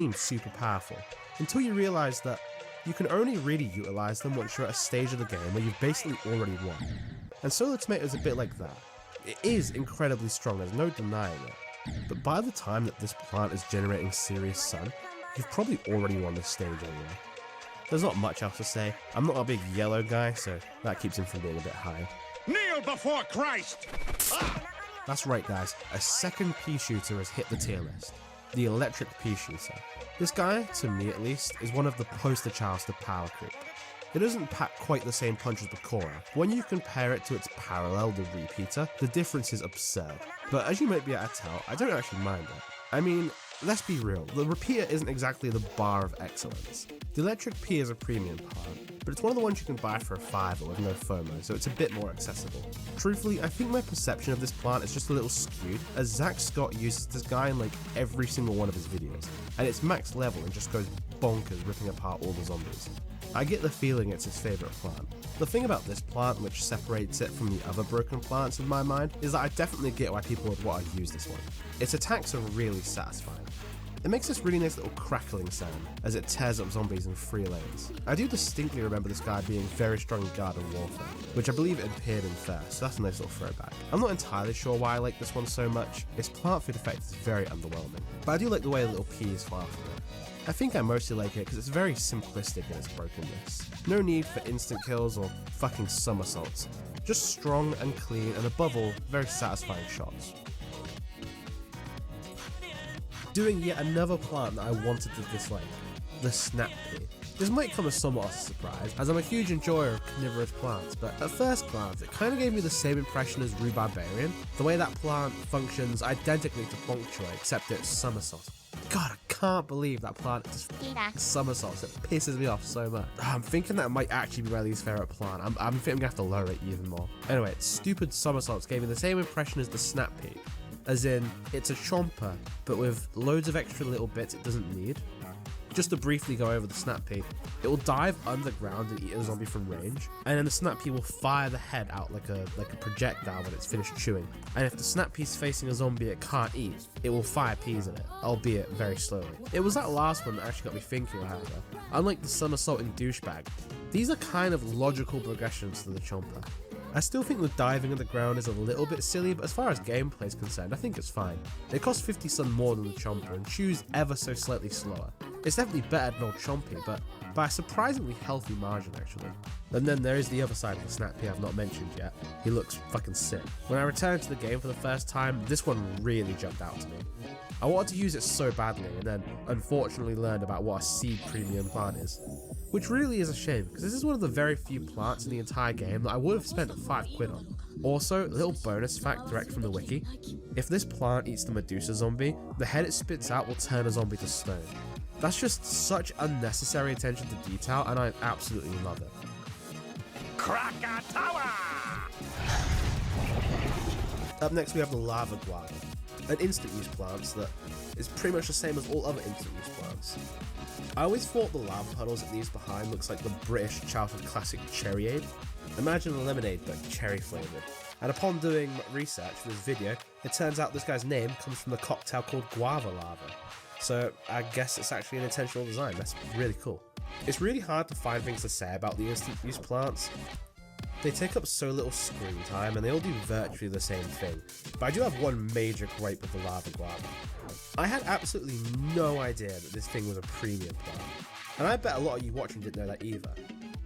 seem super powerful, until you realise that you can only really utilise them once you're at a stage of the game where you've basically already won. And Solar Tomato is a bit like that. It is incredibly strong, there's no denying it, but by the time that this plant is generating serious sun, you've probably already won this stage anyway. There's not much else to say. I'm not a big yellow guy, so that keeps him from being a bit higher. Kneel before Christ! That's right guys, a second pea shooter has hit the tier list. The electric pea shooter. This guy, to me at least, is one of the poster childs to power creep. It doesn't pack quite the same punch as the Cora. When you compare it to its parallel, the Repeater, the difference is absurd. But as you might be able to tell, I don't actually mind it. I mean, let's be real, the Repeater isn't exactly the bar of excellence. The electric pea is a premium plant, but it's one of the ones you can buy for a $5 with no FOMO, so it's a bit more accessible. Truthfully, I think my perception of this plant is just a little skewed, as Zack Scott uses this guy in like every single one of his videos, and it's max level and just goes bonkers ripping apart all the zombies. I get the feeling it's his favourite plant. The thing about this plant which separates it from the other broken plants in my mind is that I definitely get why people would want to use this one. Its attacks are really satisfying. It makes this really nice little crackling sound as it tears up zombies in 3 lanes. I do distinctly remember this guy being very strong in Garden Warfare, which I believe it appeared in first, so that's a nice little throwback. I'm not entirely sure why I like this one so much. Its plant food effect is very underwhelming, but I do like the way the little peas fly off of it. I think I mostly like it because it's very simplistic in its brokenness. No need for instant kills or fucking somersaults. Just strong and clean and above all, very satisfying shots. Doing yet another plant that I wanted to dislike, the snap pea. This might come as somewhat of a surprise, as I'm a huge enjoyer of carnivorous plants, but at first glance it kind of gave me the same impression as Rhubarbarian, the way that plant functions identically to Bonk Choy except it's somersaults. God, I can't believe that plant just somersaults, it pisses me off so much. I'm thinking that might actually be my least favourite plant, I'm thinking I'm gonna have to lower it even more. Anyway, stupid somersaults gave me the same impression as the snap pea. As in, it's a chomper, but with loads of extra little bits it doesn't need. Just to briefly go over the snap pea, it will dive underground and eat a zombie from range, and then the snap pea will fire the head out like a projectile when it's finished chewing. And if the snap pea's facing a zombie it can't eat, it will fire peas at it, albeit very slowly. It was that last one that actually got me thinking, however. Unlike the somersaulting douchebag, these are kind of logical progressions to the chomper. I still think the diving underground is a little bit silly, but as far as gameplay is concerned, I think it's fine. It costs 50 sun more than the Chomper and chews ever so slightly slower. It's definitely better than old Chompy, but by a surprisingly healthy margin actually. And then there is the other side of the snap pea I've not mentioned yet. He looks fucking sick. When I returned to the game for the first time, this one really jumped out to me. I wanted to use it so badly, and then unfortunately learned about what a seed premium plant is. Which really is a shame, because this is one of the very few plants in the entire game that I would have spent £5 on. Also, a little bonus fact direct from the wiki, if this plant eats the Medusa zombie, the head it spits out will turn a zombie to stone. That's just such unnecessary attention to detail, and I absolutely love it. Krakatoa! Up next we have the Lava Guava, an instant use plant that is pretty much the same as all other instant use plants. I always thought the lava puddles it leaves behind looks like the British childhood classic Cherryade. Imagine a lemonade but cherry flavoured. And upon doing research for this video, it turns out this guy's name comes from the cocktail called Guava Lava. So I guess it's actually an intentional design, that's really cool. It's really hard to find things to say about the instant use plants. They take up so little screen time and they all do virtually the same thing, but I do have one major gripe with the Lava Guava. I had absolutely no idea that this thing was a premium plant, and I bet a lot of you watching didn't know that either.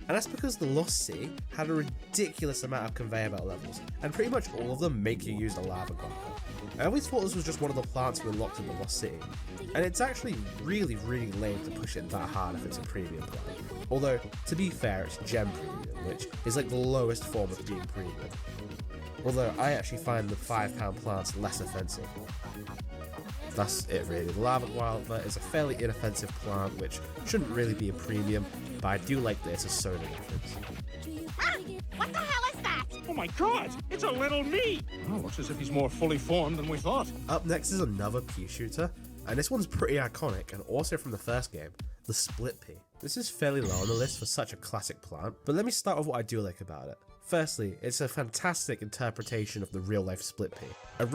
And that's because the Lost City had a ridiculous amount of conveyor belt levels, and pretty much all of them make you use the Lava Guava. I always thought this was just one of the plants we unlocked in the Lost City, and it's actually really lame to push it that hard if it's a premium plant. Although, to be fair, it's gem premium, which is like the lowest form of being premium. Although I actually find the £5 plants less offensive. That's it really. The Lava Guava is a fairly inoffensive plant which shouldn't really be a premium, but I do like that it's a soda reference. Ah! What the hell is that? Oh my god, it's a little me! Oh, looks as if he's more fully formed than we thought. Up next is another pea shooter, and this one's pretty iconic and also from the first game, the Split Pea. This is fairly low on the list for such a classic plant, but let me start with what I do like about it. Firstly, it's a fantastic interpretation of the real life Split Pea.